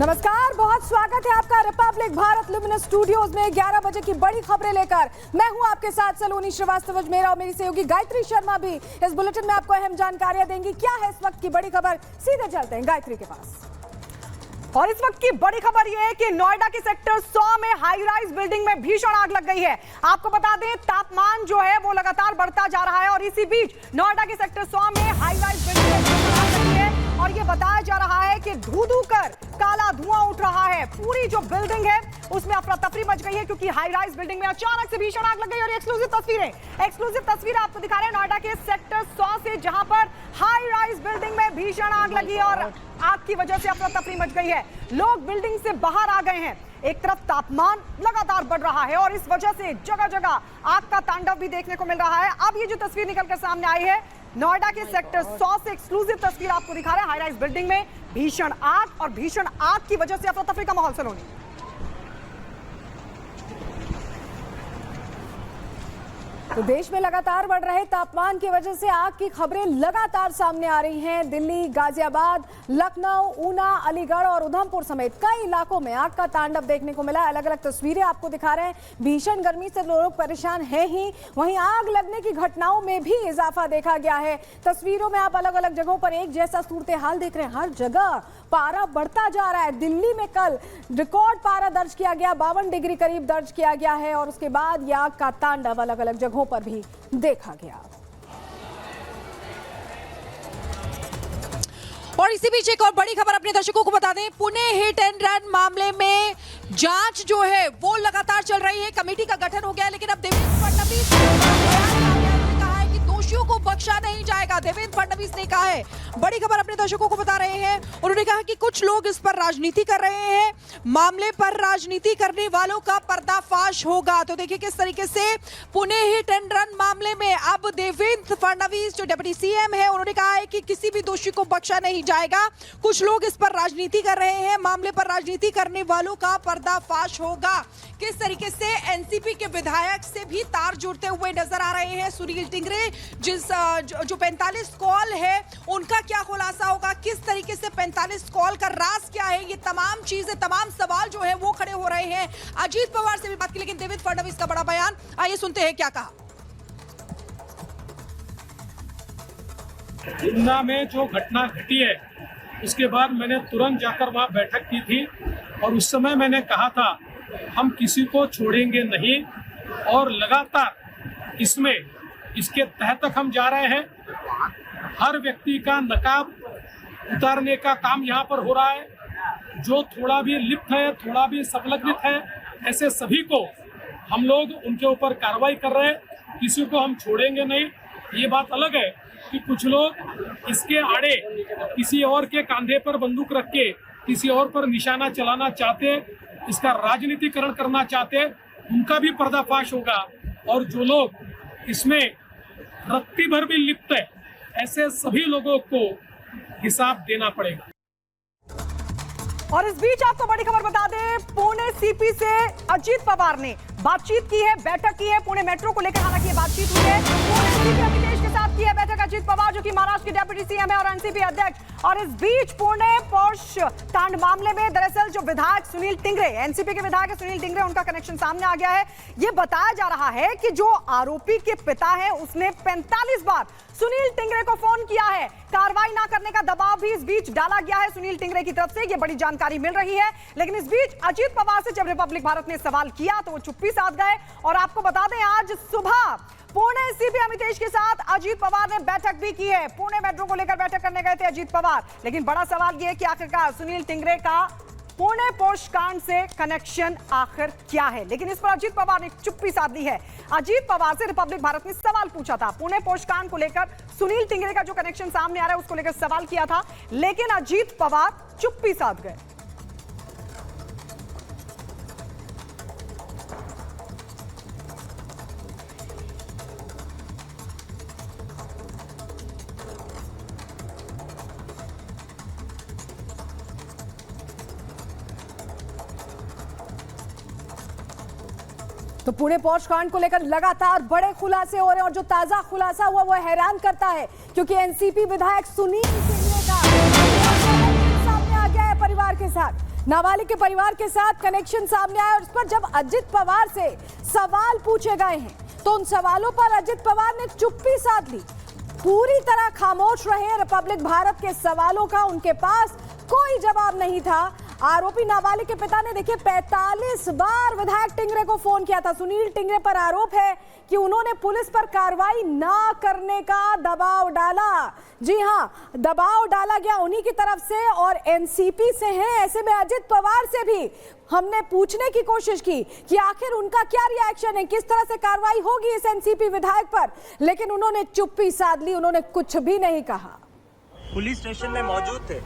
नमस्कार, बहुत स्वागत है आपका रिपब्लिक भारत लुमिनस स्टूडियोज में 11 बजे की बड़ी खबरें लेकर। मैं हूं आपके साथ सलोनी श्रीवास्तव, मेरा और मेरी सहयोगी गायत्री शर्मा भी इस बुलेटिन में आपको अहम जानकारियां देंगी। क्या है इस वक्त की बड़ी खबर, सीधे चलते हैं गायत्री के पास। और इस वक्त की बड़ी खबर यह है कि नोएडा के सेक्टर 100 में हाई राइज बिल्डिंग में भीषण आग लग गई है। आपको बता दें, तापमान जो है वो लगातार बढ़ता जा रहा है और इसी बीच नोएडा के सेक्टर 100 में हाई राइज बिल्डिंग में भीषण आग लगी है और ये बताया जा रहा है कि धू-धू कर काला धुआं उठ रहा है। पूरी जो बिल्डिंग है उसमें अफरा तफरी मच गई है क्योंकि हाई राइज बिल्डिंग में अचानक से भीषण आग लग गई। और एक्सक्लूसिव तस्वीरें आपको दिखा रहे हैं नोएडा के सेक्टर 100 से, जहां पर हाई राइज बिल्डिंग में भीषण आग लगी और आग की वजह से अफरा तफरी मच गई है। लोग बिल्डिंग से बाहर आ गए हैं। एक तरफ तापमान लगातार बढ़ रहा है और इस वजह से जगह जगह आग का तांडव भी देखने को मिल रहा है। अब ये जो तस्वीर निकलकर सामने आई है नोएडा के सेक्टर 100 से, एक्सक्लूसिव तस्वीर आपको दिखा रहे हैं। हाई राइज बिल्डिंग में भीषण आग और भीषण आग की वजह से अफरा तफरी का माहौल सलोनी। तो देश में लगातार बढ़ रहे तापमान की वजह से आग की खबरें लगातार सामने आ रही हैं। दिल्ली, गाजियाबाद, लखनऊ, ऊना, अलीगढ़ और उधमपुर समेत कई इलाकों में आग का तांडव देखने को मिला। अलग अलग तस्वीरें आपको दिखा रहे हैं। भीषण गर्मी से लोग परेशान हैं ही, वहीं आग लगने की घटनाओं में भी इजाफा देखा गया है। तस्वीरों में आप अलग अलग जगहों पर एक जैसा सूरत हाल देख रहे हैं। हर जगह पारा बढ़ता जा रहा है। दिल्ली में कल रिकॉर्ड पारा दर्ज किया गया, 52 डिग्री करीब दर्ज किया गया है और उसके बाद यह आग का तांडव अलग अलग जगहों पर भी देखा गया। और इसी बीच एक और बड़ी खबर अपने दर्शकों को बता दें, पुणे हिट एंड रन मामले में जांच जो है वो लगातार चल रही है। कमेटी का गठन हो गया है, लेकिन अब देवेंद्र फडणवीस कहा है कि दोषियों को बख्शा नहीं जाएगा। देवेंद्र फडणवीस ने कहा है, बड़ी खबर अपने दर्शकों को बता रहे हैं। उन्होंने कहा कि कुछ लोग इस पर राजनीति कर रहे हैं, मामले पर राजनीति करने वालों का पर्दाफाश होगा। तो देखिए किस तरीके से पुणे हिट एंड रन मामले में अब देवेंद्र फडणवीस जो डिप्टी सीएम है, उन्होंने कहा है कि किसी भी दोषी को बख्शा नहीं जाएगा। कुछ लोग इस पर राजनीति कर रहे हैं, मामले पर राजनीति करने वालों का पर्दाफाश होगा। किस तरीके से एनसीपी के विधायक से भी तार जुड़ते हुए नजर आ रहे हैं सुनील टिंगरे, जो 45 कॉल है उनका क्या खुलासा होगा, किस तरीके से 45 कॉल का राज क्या है, ये तमाम चीजें, तमाम सवाल जो है वो खड़े हो रहे हैं। अजीत पवार से भी बात की, लेकिन देवेंद्र फडणवीस का बड़ा बयान, आइए सुनते हैं क्या कहा। ऊना में जो घटना घटी है उसके बाद मैंने तुरंत जाकर वहाँ बैठक की थी और उस समय मैंने कहा था हम किसी को छोड़ेंगे नहीं और लगातार इसके तहत तक हम जा रहे हैं। हर व्यक्ति का नकाब उतारने का काम यहाँ पर हो रहा है। जो थोड़ा भी लिप्त है, थोड़ा भी संलग्नित है, ऐसे सभी को हम लोग उनके ऊपर कार्रवाई कर रहे हैं। किसी को हम छोड़ेंगे नहीं। ये बात अलग है कि कुछ लोग इसके आड़े किसी और के कंधे पर बंदूक रख के किसी और पर निशाना चलाना चाहते, इसका राजनीतिकरण करना चाहते, उनका भी पर्दाफाश होगा। और जो लोग इसमें रत्ती भर भी लिप्त है, ऐसे सभी लोगों को हिसाब देना पड़ेगा। और इस बीच आपको बड़ी खबर बता दें, पुणे सीपी से अजीत पवार ने बातचीत की है, बैठक की है पुणे मेट्रो को लेकर। हालांकि ये बातचीत हुई है पुणे सीपी अमितेश के साथ की है बैठक अजीत पवार, जो कि महाराष्ट्र के डिप्टी सीएम है और एनसीपी अध्यक्ष। और इस बीच पुणे पोर्श कांड मामले में दरअसल जो विधायक सुनील टिंगरे, एनसीपी के विधायक सुनील टिंगरे, उनका कनेक्शन सामने आ गया है। ये बताया जा रहा है कि जो आरोपी के पिता है उसने 45 बार सुनील टिंगरे को फोन किया है। कार्रवाई ना करने का दबाव भी इस बीच डाला गया है सुनील टिंगरे की तरफ से, ये बड़ी जानकारी मिल रही है। लेकिन इस बीच अजीत पवार से जब रिपब्लिक भारत ने सवाल किया तो वो चुप्पी साध गए। और आपको बता दें, आज सुबह पुणे सीपी अमितेश के साथ अजीत पवार ने बैठक भी की है। पुणे मेट्रो को लेकर बैठक करने गए थे अजीत पवार। लेकिन बड़ा सवाल यह है कि आखिरकार सुनील टिंगरे का पुणे पोर्श कांड से कनेक्शन आखिर क्या है। लेकिन इस पर अजीत पवार ने चुप्पी साध ली है। अजीत पवार से रिपब्लिक भारत ने सवाल पूछा था, पुणे पोर्श कांड को लेकर सुनील टिंगरे का जो कनेक्शन सामने आ रहा है उसको लेकर सवाल किया था, लेकिन अजीत पवार चुप्पी साध गए। तो पुणे पोर्श कांड को लेकर लगातार बड़े खुलासे हो रहे हैं और जो ताजा खुलासा हुआ वो हैरान करता है, क्योंकि एनसीपी विधायक सुनील टिंगरे का सामने आ गया है परिवार के साथ। नाबालिग के परिवार के साथ कनेक्शन सामने आया और इस पर जब अजित पवार से सवाल पूछे गए हैं तो उन सवालों पर अजित पवार ने चुप्पी साध ली, पूरी तरह खामोश रहे। रिपब्लिक भारत के सवालों का उनके पास कोई जवाब नहीं था। आरोपी नाबालिग के पिता ने देखिए 45 बार विधायक टिंगरे को फोन किया था। सुनील टिंगरे पर आरोप है कि उन्होंने पुलिस पर कार्रवाई ना करने का दबाव डाला। जी हां, दबाव डाला गया उन्हीं की तरफ से और एनसीपी से हैं। ऐसे में अजित पवार से भी हमने पूछने की कोशिश की कि आखिर उनका क्या रिएक्शन है, किस तरह से कार्रवाई होगी इस एनसीपी विधायक पर, लेकिन उन्होंने चुप्पी साध ली, उन्होंने कुछ भी नहीं कहा। पुलिस स्टेशन में मौजूद थे।